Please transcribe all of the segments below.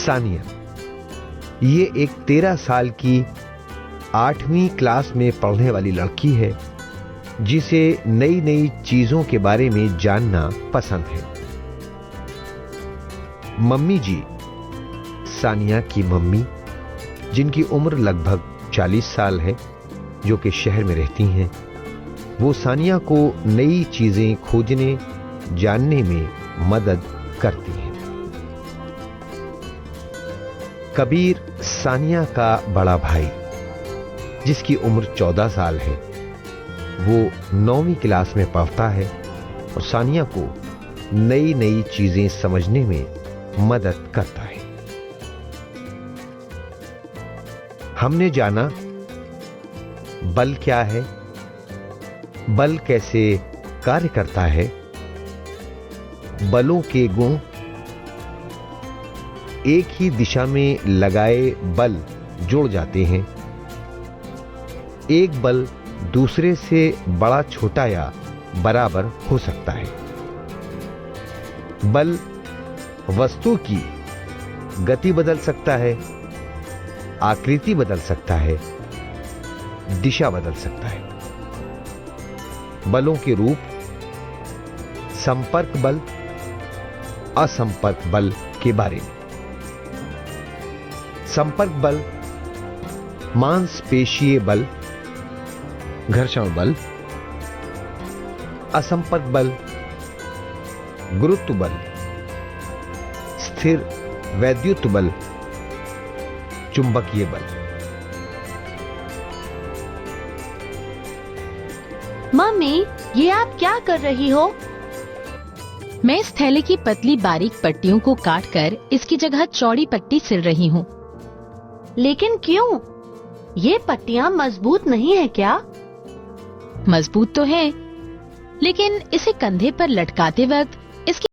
सानिया, ये एक 13 साल की 8वीं क्लास में पढ़ने वाली लड़की है जिसे नई नई चीजों के बारे में जानना पसंद है। मम्मी जी, सानिया की मम्मी, जिनकी उम्र लगभग 40 साल है, जो कि शहर में रहती हैं, वो सानिया को नई चीजें खोजने जानने में मदद करती हैं। कबीर, सानिया का बड़ा भाई, जिसकी उम्र 14 साल है, वो 9वीं क्लास में पढ़ता है और सानिया को नई नई चीजें समझने में मदद करता है। हमने जाना बल क्या है, बल कैसे कार्य करता है, बलों के गुण, एक ही दिशा में लगाए बल जुड़ जाते हैं, एक बल दूसरे से बड़ा, छोटा या बराबर हो सकता है। बल वस्तु की गति बदल सकता है, आकृति बदल सकता है, दिशा बदल सकता है। बलों के रूप संपर्क बल, असंपर्क बल के बारे में। संपर्क बल मांसपेशीय बल, घर्षण बल। असंपर्क बल गुरुत्व बल, स्थिर वैद्युत बल, चुंबकीय बल। मम्मी, ये आप क्या कर रही हो? मैं इस थैले की पतली बारीक पट्टियों को काटकर इसकी जगह चौड़ी पट्टी सिल रही हूँ। लेकिन क्यों? ये पट्टियां मजबूत नहीं है क्या? मजबूत तो है, लेकिन इसे कंधे पर लटकाते वक्त इसकी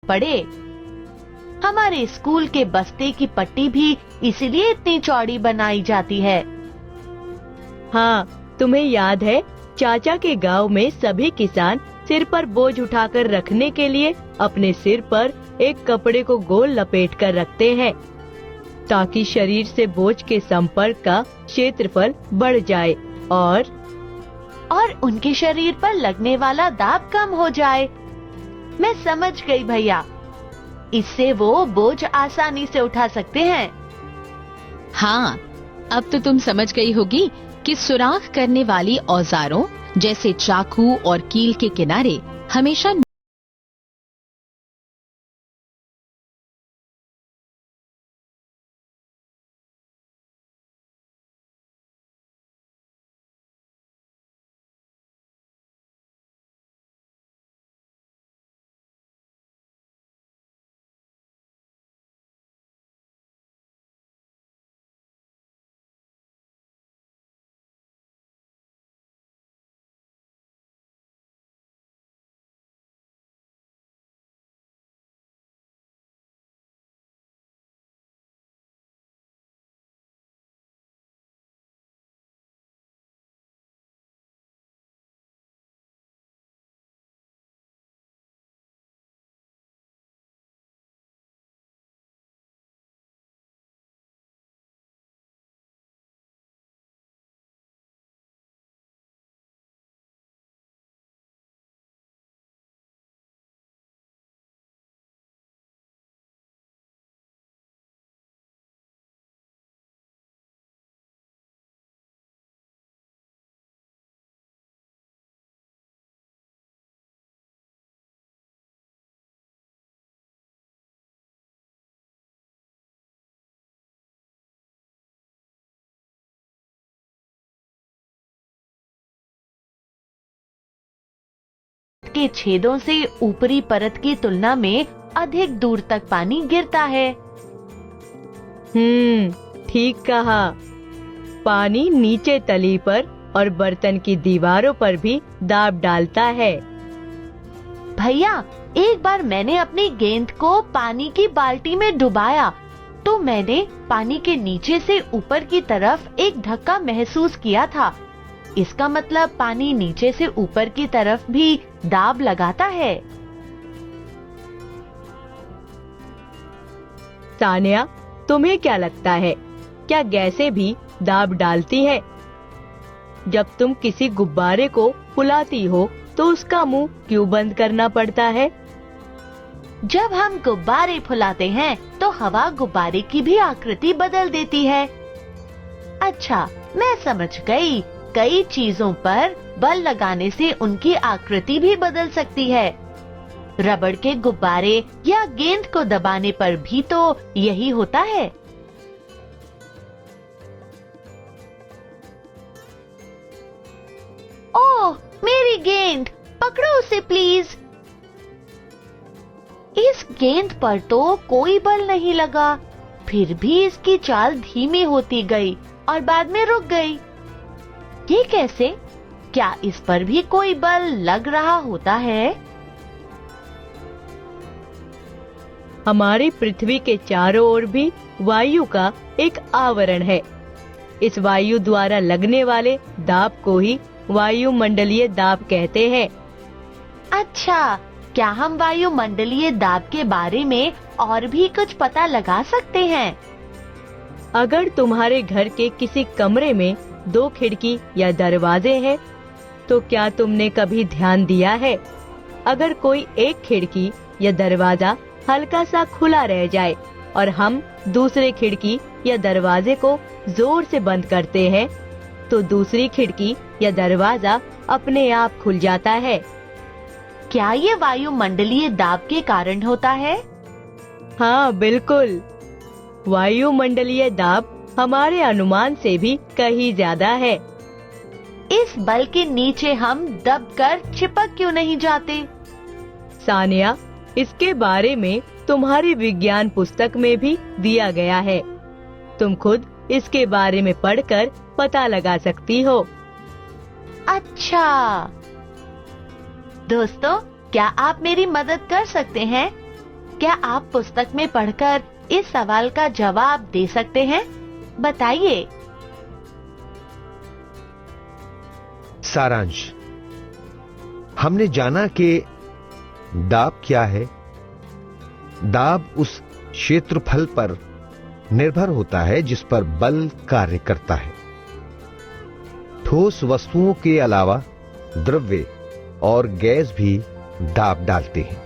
पढ़े। हमारे स्कूल के बस्ते की पट्टी भी इसीलिए इतनी चौड़ी बनाई जाती है। हाँ, तुम्हें याद है, चाचा के गांव में सभी किसान सिर पर बोझ उठाकर रखने के लिए अपने सिर पर एक कपड़े को गोल लपेट कर रखते हैं, ताकि शरीर से बोझ के संपर्क का क्षेत्रफल बढ़ जाए और उनके शरीर पर लगने वाला दाब कम हो जाए। मैं समझ गई भैया। इससे वो बोझ आसानी से उठा सकते हैं। हाँ, अब तो तुम समझ गई होगी कि सुराख करने वाली औजारों जैसे चाकू और कील के किनारे हमेशा के छेदों से ऊपरी परत की तुलना में अधिक दूर तक पानी गिरता है। ठीक कहा। पानी नीचे तली पर और बर्तन की दीवारों पर भी दाब डालता है। भैया, एक बार मैंने अपनी गेंद को पानी की बाल्टी में डुबाया तो मैंने पानी के नीचे से ऊपर की तरफ एक धक्का महसूस किया था। इसका मतलब पानी नीचे से ऊपर की तरफ भी दाब लगाता है। सानिया, तुम्हें क्या लगता है, क्या गैसें भी दाब डालती है? जब तुम किसी गुब्बारे को फुलाती हो तो उसका मुंह क्यों बंद करना पड़ता है? जब हम गुब्बारे फुलाते हैं तो हवा गुब्बारे की भी आकृति बदल देती है। अच्छा, मैं समझ गई। कई चीजों पर बल लगाने से उनकी आकृति भी बदल सकती है। रबड़ के गुब्बारे या गेंद को दबाने पर भी तो यही होता है। ओह, मेरी गेंद! पकड़ो उसे प्लीज। इस गेंद पर तो कोई बल नहीं लगा, फिर भी इसकी चाल धीमी होती गई और बाद में रुक गई। ये कैसे? क्या इस पर भी कोई बल लग रहा होता है? हमारी पृथ्वी के चारों ओर भी वायु का एक आवरण है। इस वायु द्वारा लगने वाले दाब को ही वायुमंडलीय दाब कहते हैं। अच्छा, क्या हम वायुमंडलीय दाब के बारे में और भी कुछ पता लगा सकते हैं? अगर तुम्हारे घर के किसी कमरे में 2 खिड़की या दरवाजे हैं, तो क्या तुमने कभी ध्यान दिया है, अगर कोई एक खिड़की या दरवाजा हल्का सा खुला रह जाए और हम दूसरे खिड़की या दरवाजे को जोर से बंद करते हैं, तो दूसरी खिड़की या दरवाजा अपने आप खुल जाता है। क्या ये वायुमंडलीय दाब के कारण होता है? हाँ, बिल्कुल। वायुमंडलीय दाब हमारे अनुमान से भी कहीं ज्यादा है। इस बल के नीचे हम दबकर चिपक क्यों नहीं जाते? सानिया, इसके बारे में तुम्हारी विज्ञान पुस्तक में भी दिया गया है। तुम खुद इसके बारे में पढ़कर पता लगा सकती हो। अच्छा दोस्तों, क्या आप मेरी मदद कर सकते हैं? क्या आप पुस्तक में पढ़कर इस सवाल का जवाब दे सकते हैं? बताइए। सारांश, हमने जाना कि दाब क्या है। दाब उस क्षेत्रफल पर निर्भर होता है जिस पर बल कार्य करता है। ठोस वस्तुओं के अलावा द्रव्य और गैस भी दाब डालते हैं।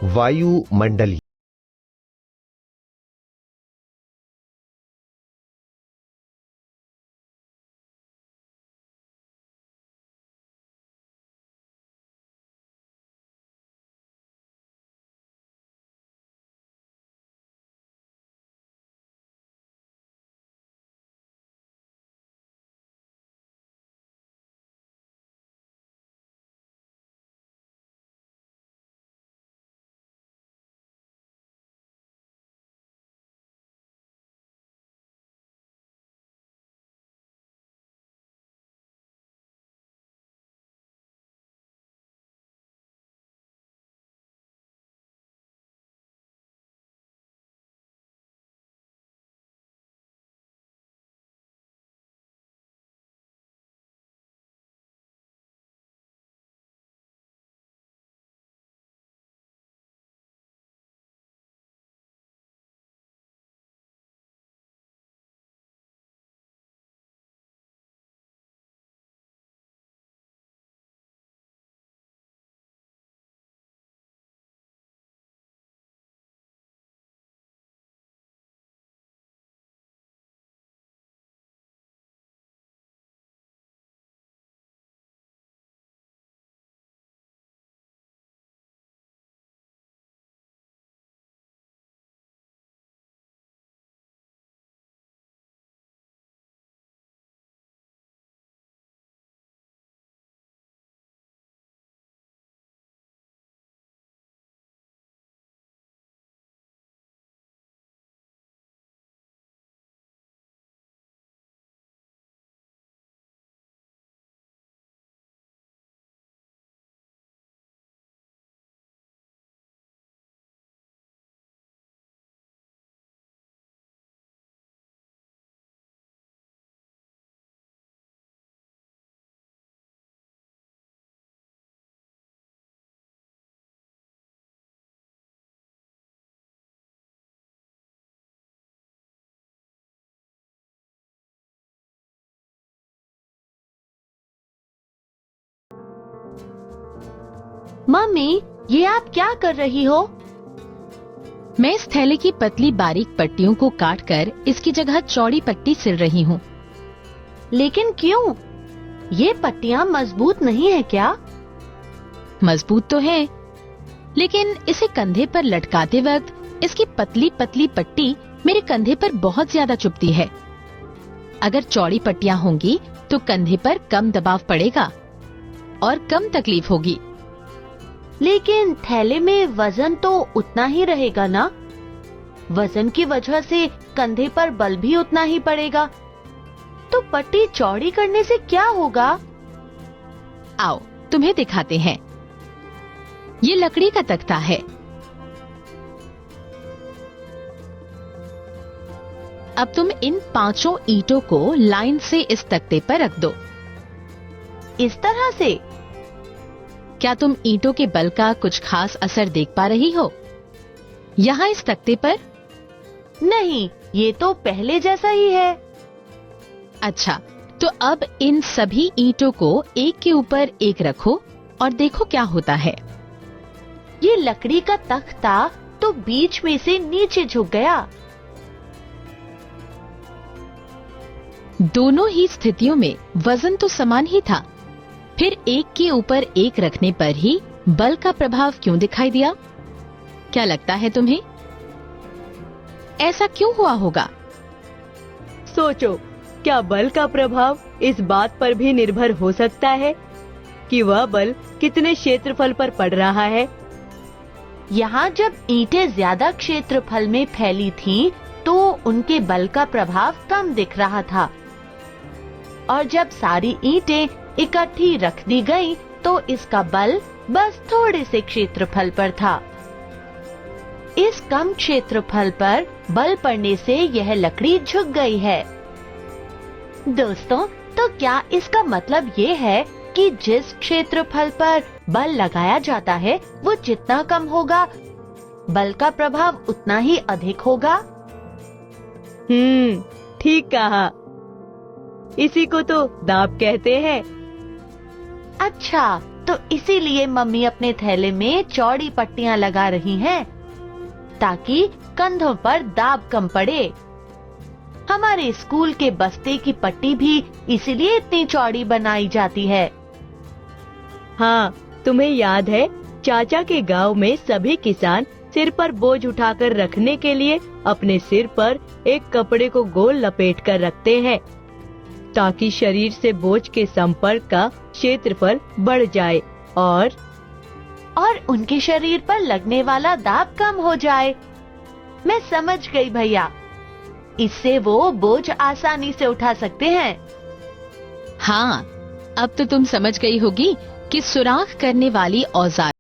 वायुमंडलीय। मम्मी, ये आप क्या कर रही हो? मैं इस थैले की पतली बारीक पट्टियों को काटकर इसकी जगह चौड़ी पट्टी सिल रही हूँ। लेकिन क्यों? ये पट्टियाँ मजबूत नहीं है क्या? मजबूत तो है, लेकिन इसे कंधे पर लटकाते वक्त इसकी पतली पतली पट्टी मेरे कंधे पर बहुत ज्यादा चुभती है। अगर चौड़ी पट्टियां होंगी तो कंधे पर कम दबाव पड़ेगा और कम तकलीफ होगी। लेकिन थैले में वजन तो उतना ही रहेगा ना? वजन की वजह से कंधे पर बल भी उतना ही पड़ेगा। तो पट्टी चौड़ी करने से क्या होगा? आओ तुम्हें दिखाते हैं। ये लकड़ी का तख्ता है। अब तुम इन 5 ईंटों को लाइन से इस तख्ते पर रख दो। इस तरह से? क्या तुम ईंटों के बल का कुछ खास असर देख पा रही हो यहाँ इस तख्ते पर? नहीं, ये तो पहले जैसा ही है। अच्छा, तो अब इन सभी ईंटों को एक के ऊपर एक रखो और देखो क्या होता है। ये लकड़ी का तख्ता तो बीच में से नीचे झुक गया। दोनों ही स्थितियों में वजन तो समान ही था, फिर एक के ऊपर एक रखने पर ही बल का प्रभाव क्यों दिखाई दिया? क्या लगता है तुम्हें? ऐसा क्यों हुआ होगा? सोचो, क्या बल का प्रभाव इस बात पर भी निर्भर हो सकता है कि वह बल कितने क्षेत्रफल पर पड़ रहा है? यहाँ जब ईंटें ज्यादा क्षेत्रफल में फैली थीं, तो उनके बल का प्रभाव कम दिख रहा था, और जब सारी ईंटें इकट्ठी रख दी गई तो इसका बल बस थोड़े से क्षेत्रफल पर था। इस कम क्षेत्रफल पर बल पड़ने से यह लकड़ी झुक गई है। दोस्तों, तो क्या इसका मतलब ये है कि जिस क्षेत्रफल पर बल लगाया जाता है वो जितना कम होगा, बल का प्रभाव उतना ही अधिक होगा? ठीक कहा। इसी को तो दाब कहते हैं। अच्छा, तो इसीलिए मम्मी अपने थैले में चौड़ी पट्टियां लगा रही हैं, ताकि कंधों पर दाब कम पड़े। हमारे स्कूल के बस्ते की पट्टी भी इसीलिए इतनी चौड़ी बनाई जाती है। हाँ, तुम्हें याद है, चाचा के गांव में सभी किसान सिर पर बोझ उठाकर रखने के लिए अपने सिर पर एक कपड़े को गोल लपेट कर रखते हैं, ताकि शरीर से बोझ के संपर्क का क्षेत्रफल बढ़ जाए और उनके शरीर पर लगने वाला दाब कम हो जाए। मैं समझ गई भैया, इससे वो बोझ आसानी से उठा सकते हैं। हाँ, अब तो तुम समझ गई होगी कि सुराख करने वाली औजार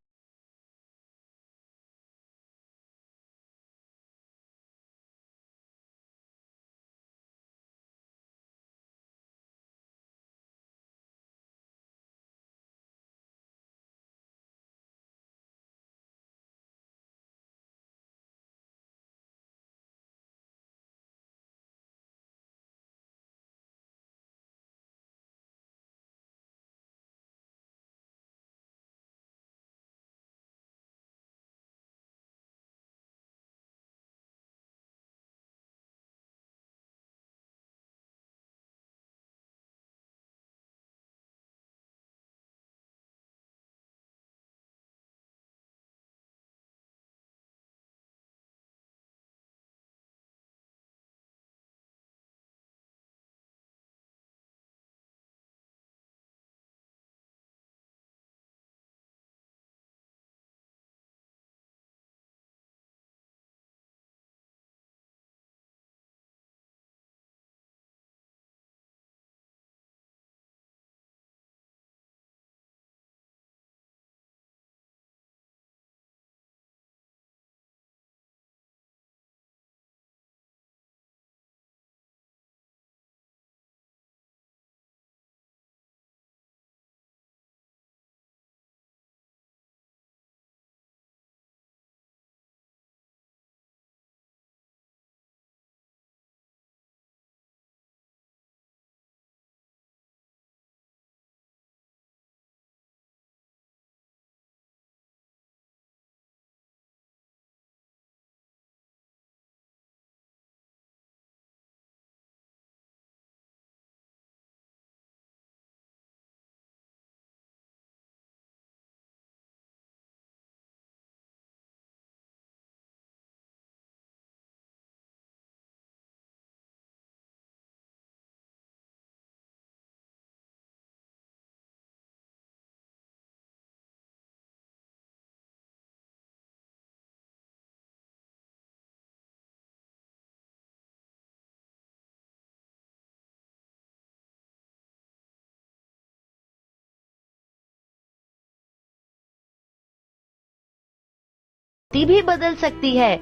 भी बदल सकती है।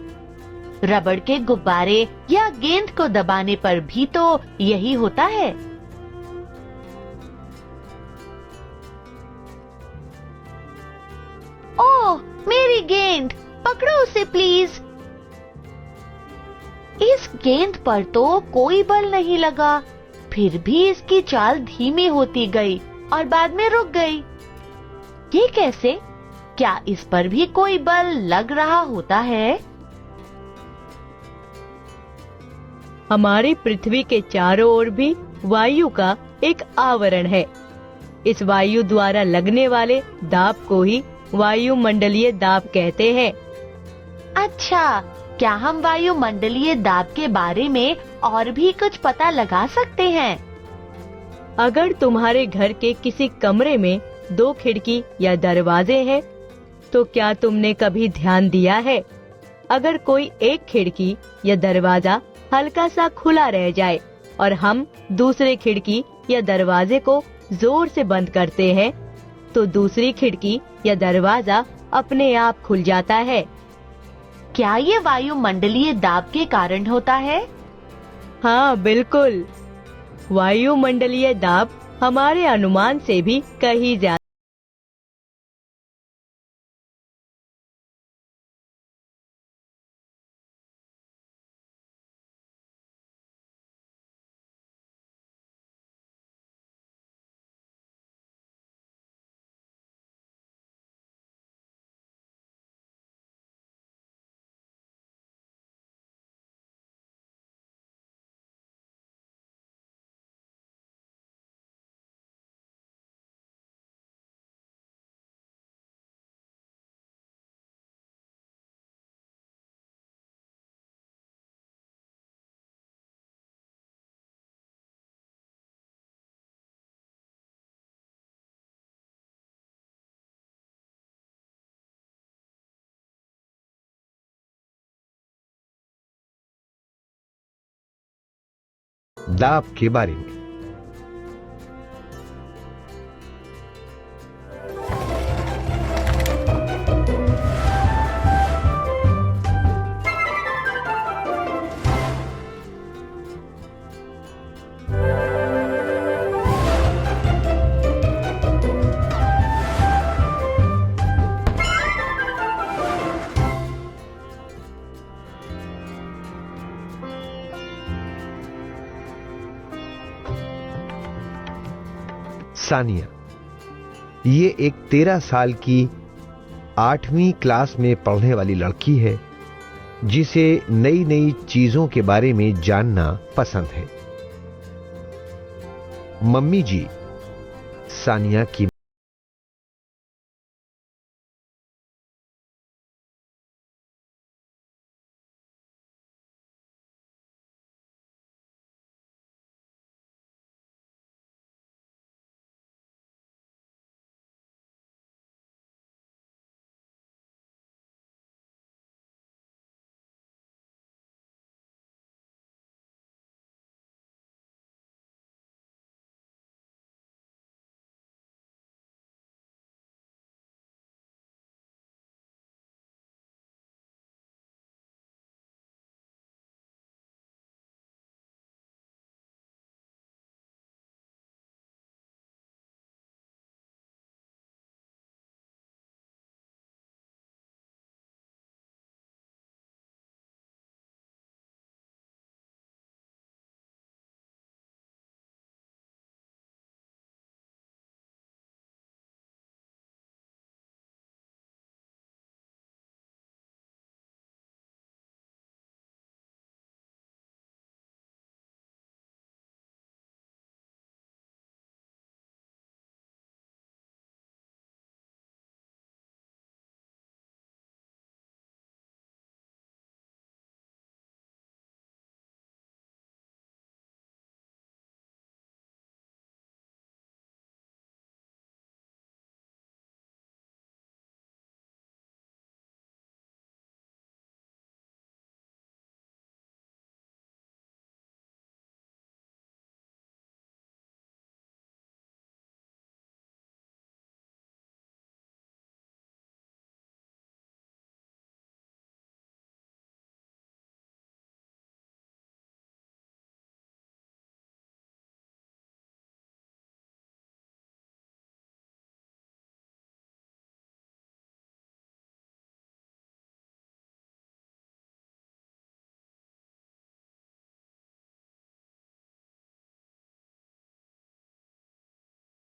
रबड़ के गुब्बारे या गेंद को दबाने पर भी तो यही होता है। ओह, मेरी गेंद, पकड़ो उसे प्लीज। इस गेंद पर तो कोई बल नहीं लगा, फिर भी इसकी चाल धीमी होती गई और बाद में रुक गई। ये कैसे? क्या इस पर भी कोई बल लग रहा होता है? हमारी पृथ्वी के चारों ओर भी वायु का एक आवरण है। इस वायु द्वारा लगने वाले दाब को ही वायुमंडलीय दाब कहते हैं। अच्छा, क्या हम वायुमंडलीय दाब के बारे में और भी कुछ पता लगा सकते हैं? अगर तुम्हारे घर के किसी कमरे में 2 खिड़की या दरवाजे हैं, तो क्या तुमने कभी ध्यान दिया है, अगर कोई एक खिड़की या दरवाजा हल्का सा खुला रह जाए और हम दूसरे खिड़की या दरवाजे को जोर से बंद करते हैं, तो दूसरी खिड़की या दरवाजा अपने आप खुल जाता है। क्या ये वायुमंडलीय दाब के कारण होता है? हाँ, बिल्कुल। वायुमंडलीय दाब हमारे अनुमान से भी कहीं ज्यादा दाब के बारे में। सानिया, ये एक 13 साल की 8वीं क्लास में पढ़ने वाली लड़की है जिसे नई नई चीजों के बारे में जानना पसंद है। मम्मी जी सानिया की